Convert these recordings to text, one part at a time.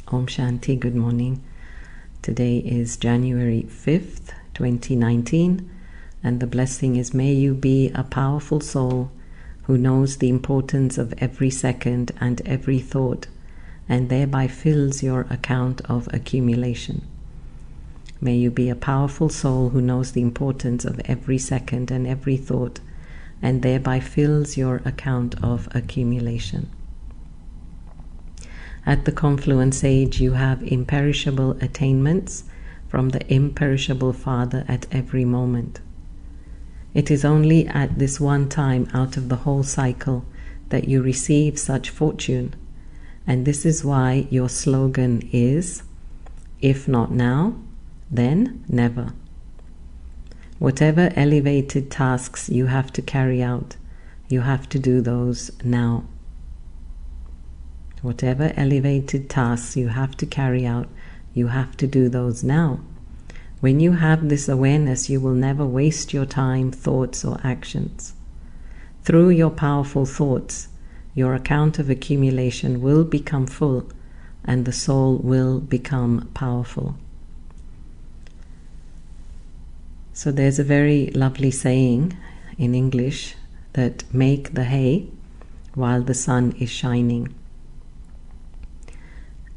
Om Shanti, good morning. Today is January 5th, 2019, and the blessing is, may you be a powerful soul who knows the importance of every second and every thought, and thereby fills your account of accumulation. May you be a powerful soul who knows the importance of every second and every thought, and thereby fills your account of accumulation. At the confluence age, you have imperishable attainments from the imperishable Father at every moment. It is only at this one time out of the whole cycle that you receive such fortune, and this is why your slogan is, if not now, then never. Whatever elevated tasks you have to carry out, you have to do those now. Whatever elevated tasks you have to carry out, you have to do those now. When you have this awareness, you will never waste your time, thoughts, or actions. Through your powerful thoughts, your account of accumulation will become full, and the soul will become powerful. So there's a very lovely saying in English that make the hay while the sun is shining.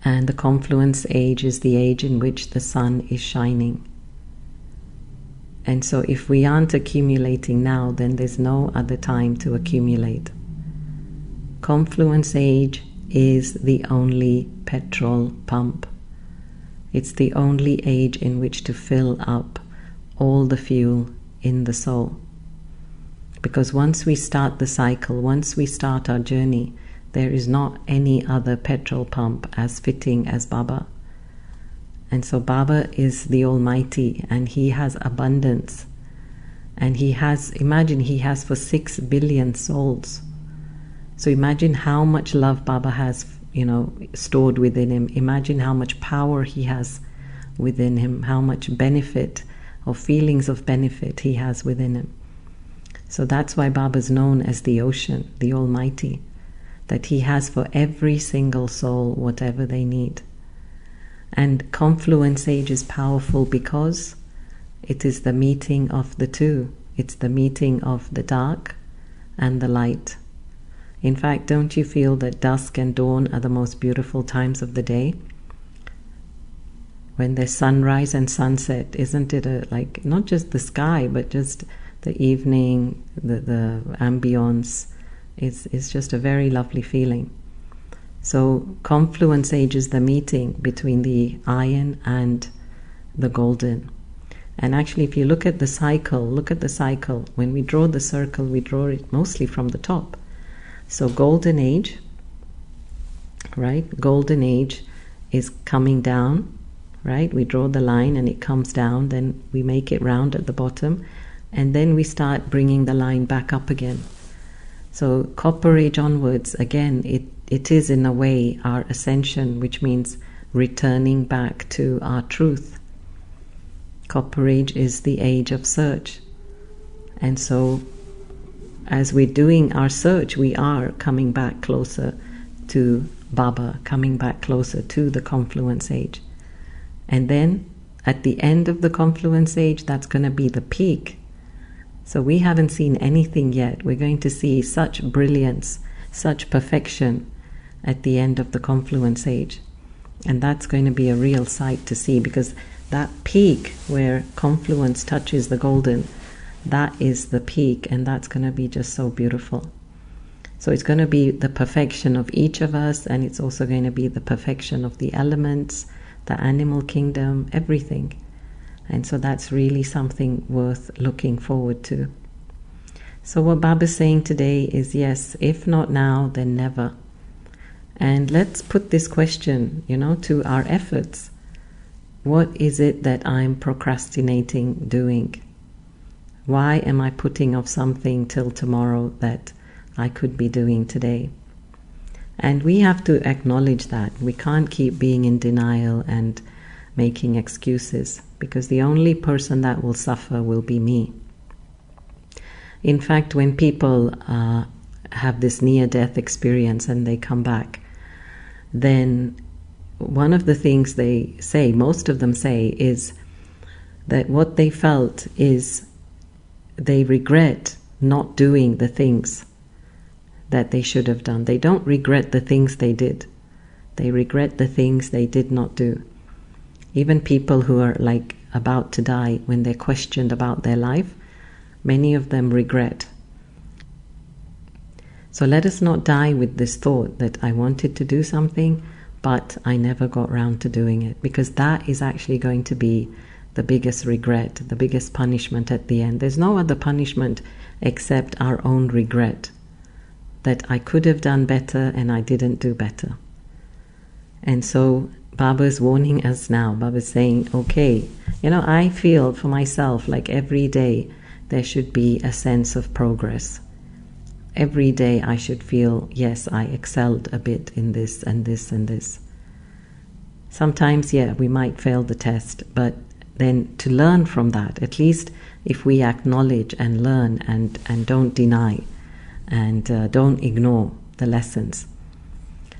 And the confluence age is the age in which the sun is shining. And so if we aren't accumulating now, then there's no other time to accumulate. Confluence age is the only petrol pump. It's the only age in which to fill up all the fuel in the soul. Because once we start the cycle, once we start our journey, there is not any other petrol pump as fitting as Baba. And so Baba is the Almighty, and He has abundance. And He has, imagine He has for 6 billion souls. So imagine how much love Baba has, stored within Him. Imagine how much power He has within Him, how much benefit or feelings of benefit He has within Him. So that's why Baba is known as the ocean, the Almighty, that He has for every single soul whatever they need. And confluence age is powerful because it is the meeting of the two. It's the meeting of the dark and the light. In fact, don't you feel that dusk and dawn are the most beautiful times of the day? When there's sunrise and sunset, isn't it like not just the sky, but just the evening, the ambience? It's just a very lovely feeling. So confluence age is the meeting between the iron and the golden. And actually, if you look at the cycle, when we draw the circle, we draw it mostly from the top. So golden age, right? Golden age is coming down, right? We draw the line and it comes down, then we make it round at the bottom, and then we start bringing the line back up again. So copper age onwards, again, it is in a way our ascension, which means returning back to our truth. Copper age is the age of search. And so as we're doing our search, we are coming back closer to Baba, coming back closer to the confluence age. And then at the end of the confluence age, that's going to be the peak. So we haven't seen anything yet. We're going to see such brilliance, such perfection at the end of the confluence age. And that's going to be a real sight to see, because that peak where confluence touches the golden, that is the peak, and that's going to be just so beautiful. So it's going to be the perfection of each of us, and it's also going to be the perfection of the elements, the animal kingdom, everything. And so that's really something worth looking forward to. So what Baba's saying today is, yes, if not now, then never. And let's put this question, to our efforts. What is it that I'm procrastinating doing? Why am I putting off something till tomorrow that I could be doing today? And we have to acknowledge that. We can't keep being in denial and making excuses, because the only person that will suffer will be me. In fact, when people have this near-death experience and they come back, then one of the things they say, most of them say, is that what they felt is they regret not doing the things that they should have done. They don't regret the things they did. They regret the things they did not do. Even people who are like about to die, when they're questioned about their life, many of them regret. So let us not die with this thought that I wanted to do something, but I never got round to doing it, because that is actually going to be the biggest regret, the biggest punishment at the end. There's no other punishment except our own regret, that I could have done better and I didn't do better. And so Baba is warning us now. Baba is saying, okay, I feel for myself like every day there should be a sense of progress. Every day I should feel, yes, I excelled a bit in this and this and this. Sometimes, we might fail the test, but then to learn from that, at least if we acknowledge and learn and don't deny and don't ignore the lessons.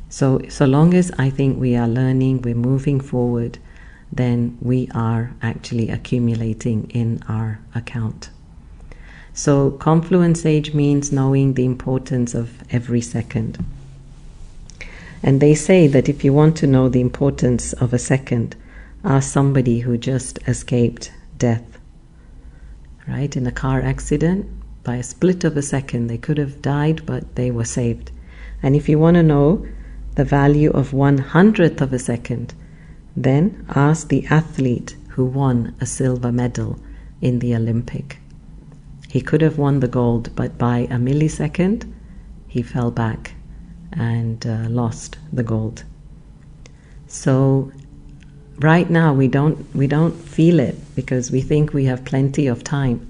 So long as I think we are learning, we're moving forward, then we are actually accumulating in our account. So confluence age means knowing the importance of every second. And they say that if you want to know the importance of a second, ask somebody who just escaped death. Right? In a car accident, by a split of a second, they could have died, but they were saved. And if you want to know the value of 1/100th of a second, then ask the athlete who won a silver medal in the Olympic. He could have won the gold, but by a millisecond, he fell back and lost the gold. So right now we don't feel it because we think we have plenty of time.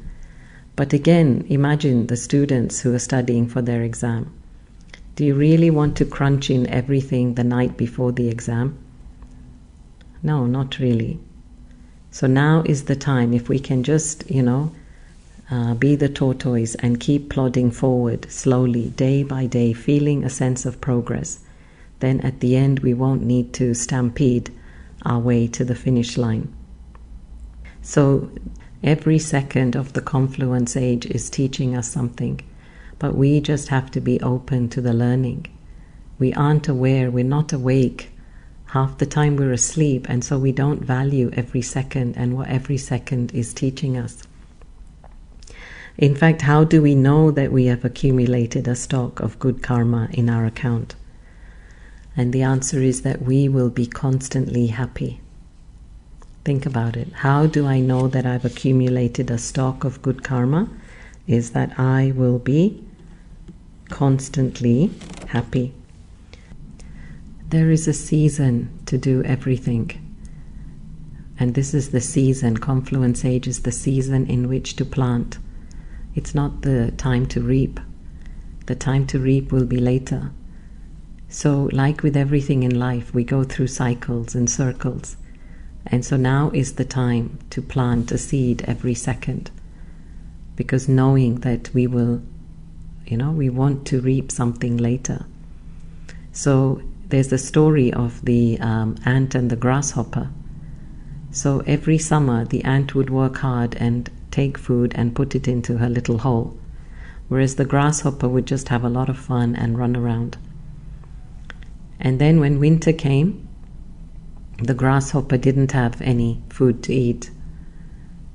But again, imagine the students who are studying for their exam. Do you really want to crunch in everything the night before the exam? No, not really. So now is the time, if we can just, be the tortoise and keep plodding forward slowly, day by day, feeling a sense of progress, then at the end we won't need to stampede our way to the finish line. So every second of the confluence age is teaching us something, but we just have to be open to the learning. We aren't aware, we're not awake. Half the time we're asleep, and so we don't value every second and what every second is teaching us. In fact, how do we know that we have accumulated a stock of good karma in our account? And the answer is that we will be constantly happy. Think about it. How do I know that I've accumulated a stock of good karma? Is that I will be constantly happy. There is a season to do everything. And this is the season. Confluence age is the season in which to plant. It's not the time to reap. The time to reap will be later. So like with everything in life, we go through cycles and circles. And so now is the time to plant a seed every second. Because knowing that we will, we want to reap something later. So there's the story of the ant and the grasshopper. So every summer the ant would work hard and take food and put it into her little hole, whereas the grasshopper would just have a lot of fun and run around. And then when winter came, the grasshopper didn't have any food to eat,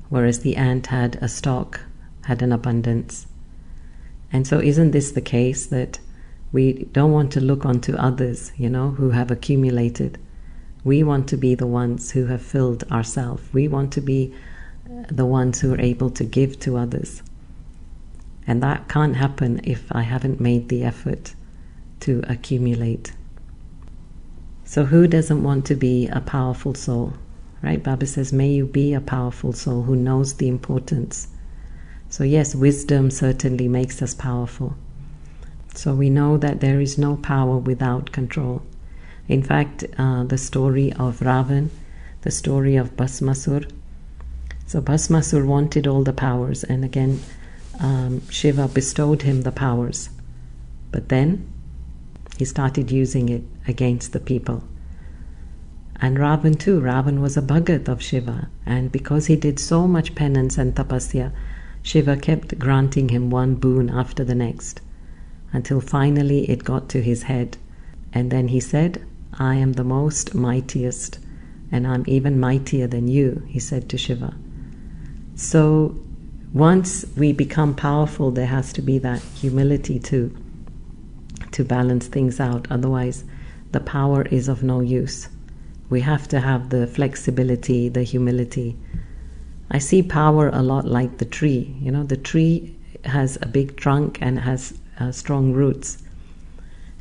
whereas the ant had a stock, had an abundance. And so isn't this the case, that we don't want to look onto others, who have accumulated. We want to be the ones who have filled ourselves. We want to be the ones who are able to give to others. And that can't happen if I haven't made the effort to accumulate. So who doesn't want to be a powerful soul? Right? Baba says, may you be a powerful soul who knows the importance. So yes, wisdom certainly makes us powerful. So we know that there is no power without control. In fact, the story of Ravan, the story of Bhasmasur. So Bhasmasur wanted all the powers, and again Shiva bestowed him the powers. But then he started using it against the people. And Ravan too. Ravan was a bhagat of Shiva, and because he did so much penance and tapasya, Shiva kept granting him one boon after the next, until finally it got to his head. And then he said, I am the most mightiest, and I'm even mightier than you, he said to Shiva. So once we become powerful, there has to be that humility too, to balance things out. Otherwise, the power is of no use. We have to have the flexibility, the humility. I see power a lot like the tree. You know, the tree has a big trunk and has strong roots.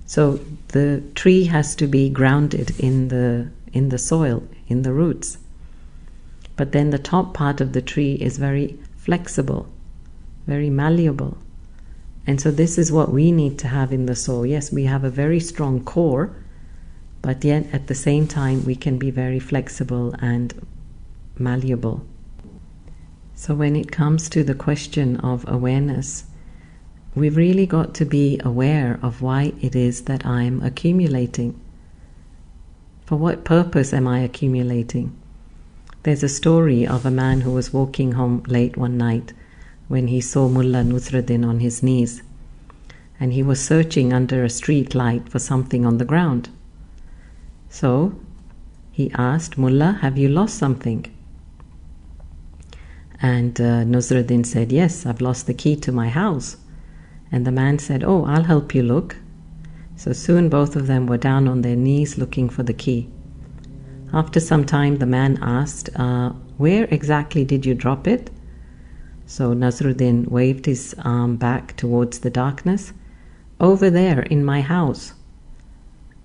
So the tree has to be grounded in the soil, in the roots. But then the top part of the tree is very flexible, very malleable. And so this is what we need to have in the soul. Yes, we have a very strong core, but yet at the same time we can be very flexible and malleable. So when it comes to the question of awareness, we've really got to be aware of why it is that I'm accumulating. For what purpose am I accumulating? There's a story of a man who was walking home late one night when he saw Mullah Nusruddin on his knees, and he was searching under a street light for something on the ground. So he asked, Mullah, have you lost something? And Nusruddin said, yes, I've lost the key to my house. And the man said, oh, I'll help you look. So soon both of them were down on their knees looking for the key. After some time, the man asked, where exactly did you drop it? So Nasruddin waved his arm back towards the darkness. Over there in my house.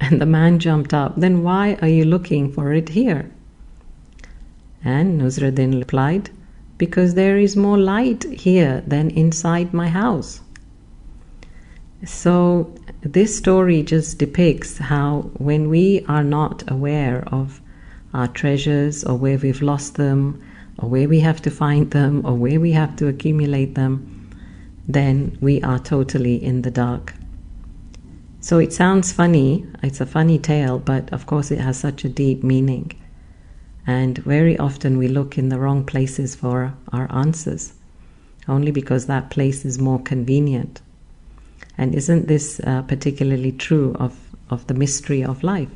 And the man jumped up, then why are you looking for it here? And Nasruddin replied, because there is more light here than inside my house. So this story just depicts how when we are not aware of our treasures, or where we've lost them, or where we have to find them, or where we have to accumulate them, then we are totally in the dark. So it sounds funny, it's a funny tale, but of course it has such a deep meaning. And very often we look in the wrong places for our answers, only because that place is more convenient. And isn't this particularly true of the mystery of life?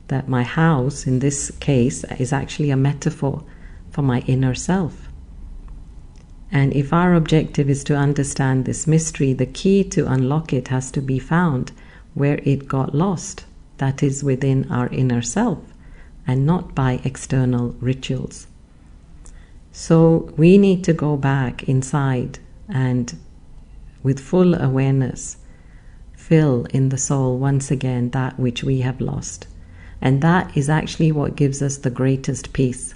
That my house, in this case, is actually a metaphor for my inner self. And if our objective is to understand this mystery, the key to unlock it has to be found where it got lost, that is within our inner self, and not by external rituals. So we need to go back inside and, with full awareness, fill in the soul once again that which we have lost. And that is actually what gives us the greatest peace.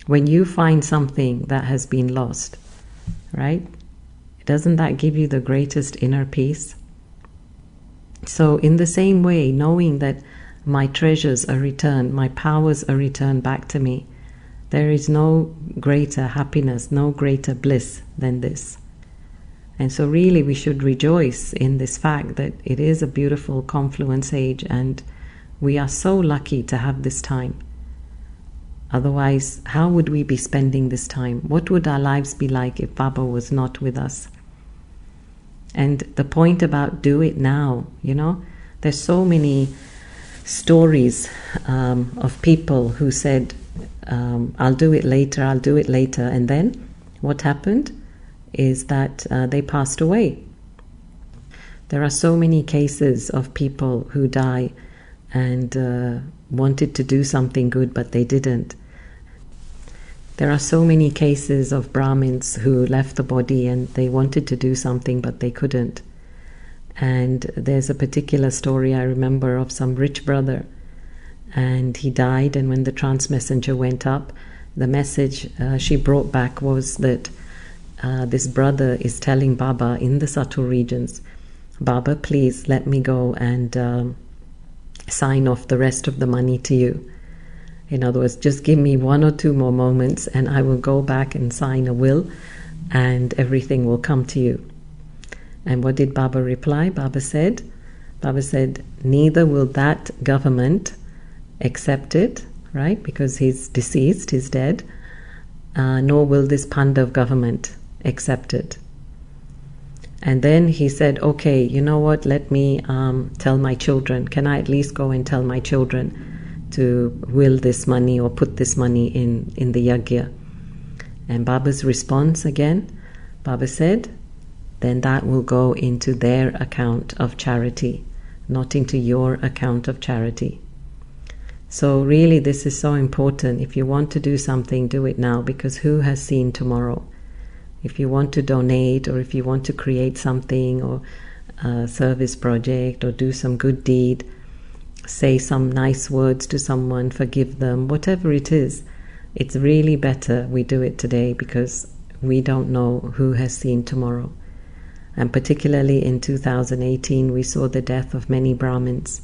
When you find something that has been lost, right? Doesn't that give you the greatest inner peace? So in the same way, knowing that my treasures are returned, my powers are returned back to me, there is no greater happiness, no greater bliss than this. And so really we should rejoice in this fact that it is a beautiful confluence age, and we are so lucky to have this time. Otherwise, how would we be spending this time? What would our lives be like if Baba was not with us? And the point about do it now, you know, there's so many stories of people who said, I'll do it later, I'll do it later. And then what happened is that they passed away. There are so many cases of people who die and wanted to do something good, but they didn't. There are so many cases of Brahmins who left the body and they wanted to do something, but they couldn't. And there's a particular story I remember of some rich brother, and he died, and when the trance messenger went up, the message she brought back was that this brother is telling Baba in the subtle regions, Baba, please let me go and sign off the rest of the money to you. In other words, just give me 1 or 2 more moments and I will go back and sign a will and everything will come to you. And what did Baba reply? Baba said, neither will that government accept it, right? Because he's deceased, he's dead. Nor will this Pandav government accept it. And then he said, okay, you know what, let me tell my children. Can I at least go and tell my children to will this money or put this money in the yajna? And Baba's response again, Baba said, then that will go into their account of charity, not into your account of charity. So really this is so important. If you want to do something, do it now, because who has seen tomorrow? If you want to donate, or if you want to create something, or a service project, or do some good deed, say some nice words to someone, forgive them, whatever it is, it's really better we do it today, because we don't know who has seen tomorrow. And particularly in 2018, we saw the death of many Brahmins,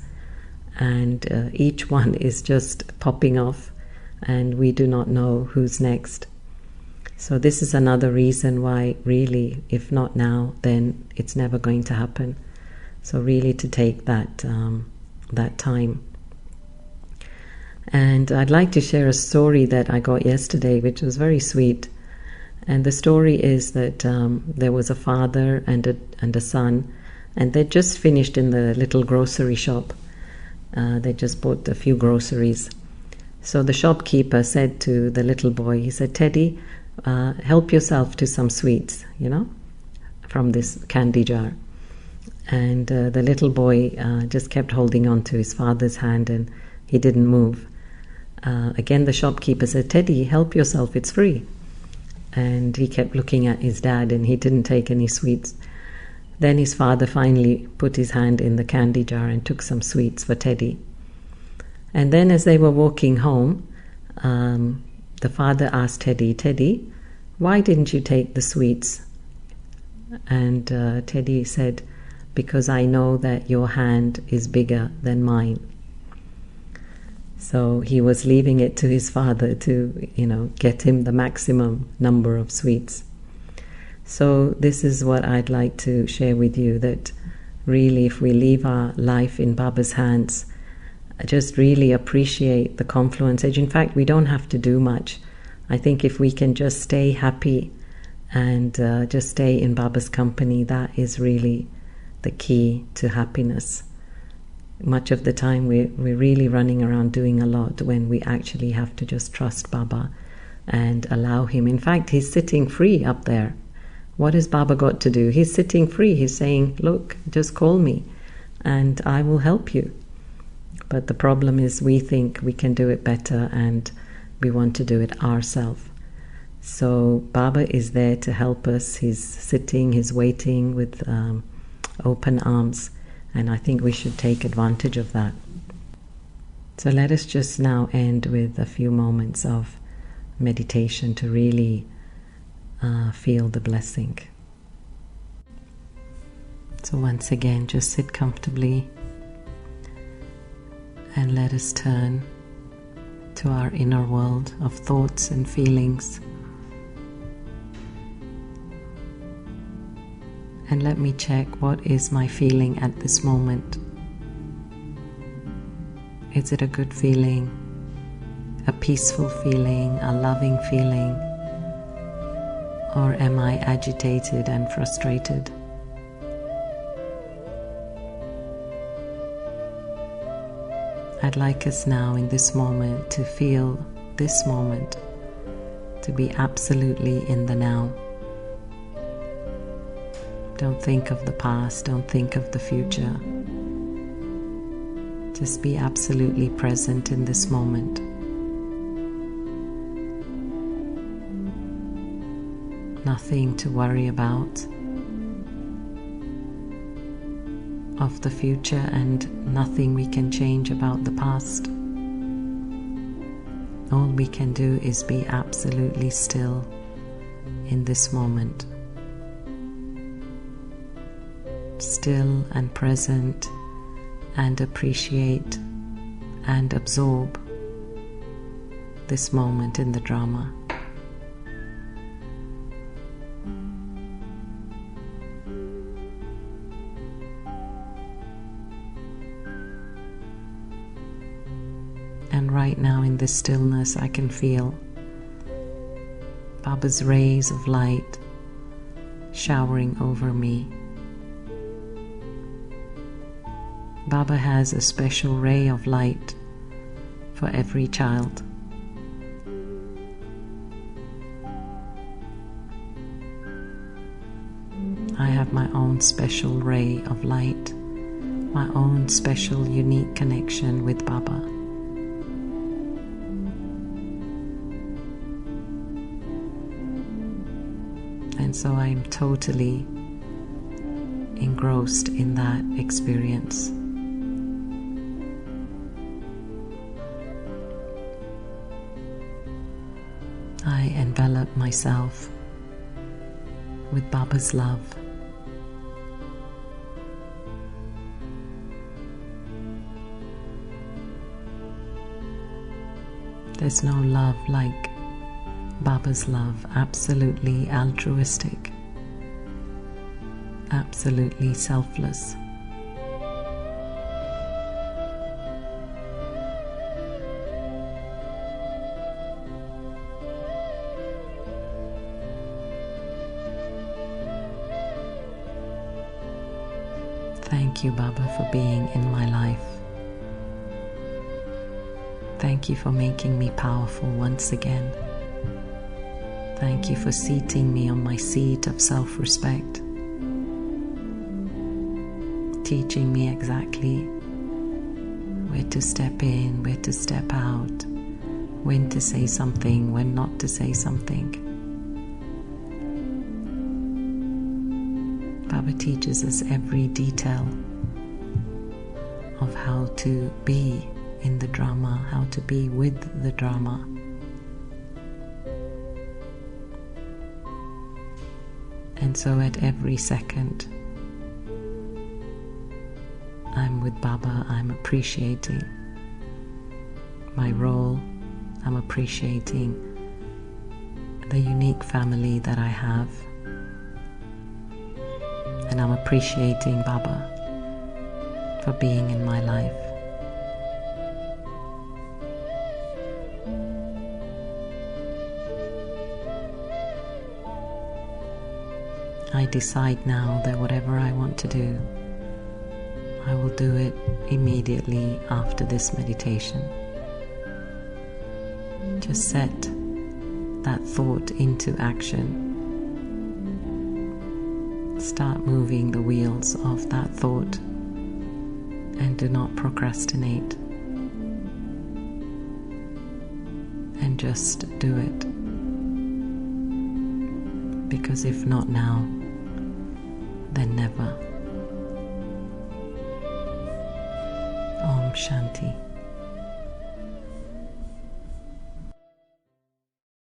and each one is just popping off, and we do not know who's next. So this is another reason why really, if not now, then it's never going to happen. So really to take that time. And I'd like to share a story that I got yesterday, which was very sweet. And the story is that there was a father and a son, and they'd just finished in the little grocery shop. They just bought a few groceries. So the shopkeeper said to the little boy, he said, Teddy, help yourself to some sweets, from this candy jar. And the little boy just kept holding on to his father's hand, and he didn't move. Again, the shopkeeper said, Teddy, help yourself, it's free. And he kept looking at his dad, and he didn't take any sweets. Then his father finally put his hand in the candy jar and took some sweets for Teddy. And then as they were walking home, the father asked Teddy, Teddy, why didn't you take the sweets? And Teddy said, because I know that your hand is bigger than mine. So he was leaving it to his father to, get him the maximum number of sweets. So this is what I'd like to share with you, that really if we leave our life in Baba's hands, just really appreciate the confluence age. In fact, we don't have to do much. I think if we can just stay happy and just stay in Baba's company, that is really the key to happiness. Much of the time we're really running around doing a lot, when we actually have to just trust Baba and allow him. In fact, he's sitting free up there. What has Baba got to do? He's sitting free. He's saying, look, just call me and I will help you. But the problem is we think we can do it better, and we want to do it ourselves. So Baba is there to help us. He's sitting, he's waiting with open arms, and I think we should take advantage of that. So let us just now end with a few moments of meditation to really feel the blessing. So once again, just sit comfortably and let us turn to our inner world of thoughts and feelings. And let me check, what is my feeling at this moment? Is it a good feeling, a peaceful feeling, a loving feeling? Or am I agitated and frustrated? I'd like us now in this moment to feel this moment, to be absolutely in the now. Don't think of the past, don't think of the future. Just be absolutely present in this moment. Nothing to worry about of the future, and nothing we can change about the past. All we can do is be absolutely still in this moment. Still and present, and appreciate and absorb this moment in the drama. And right now in this stillness, I can feel Baba's rays of light showering over me. Baba has a special ray of light for every child. I have my own special ray of light, my own special unique connection with Baba. And so I'm totally engrossed in that experience. I envelop myself with Baba's love. There's no love like Baba's love, absolutely altruistic, absolutely selfless. Thank you, Baba, for being in my life. Thank you for making me powerful once again. Thank you for seating me on my seat of self-respect, teaching me exactly where to step in, where to step out, when to say something, when not to say something. Baba teaches us every detail of how to be in the drama, how to be with the drama. And so at every second, I'm with Baba, I'm appreciating my role, I'm appreciating the unique family that I have, and I'm appreciating Baba for being in my life. I decide now that whatever I want to do, I will do it immediately after this meditation. Just set that thought into action. Start moving the wheels of that thought and do not procrastinate. And just do it. Because if not now, then never. Om Shanti.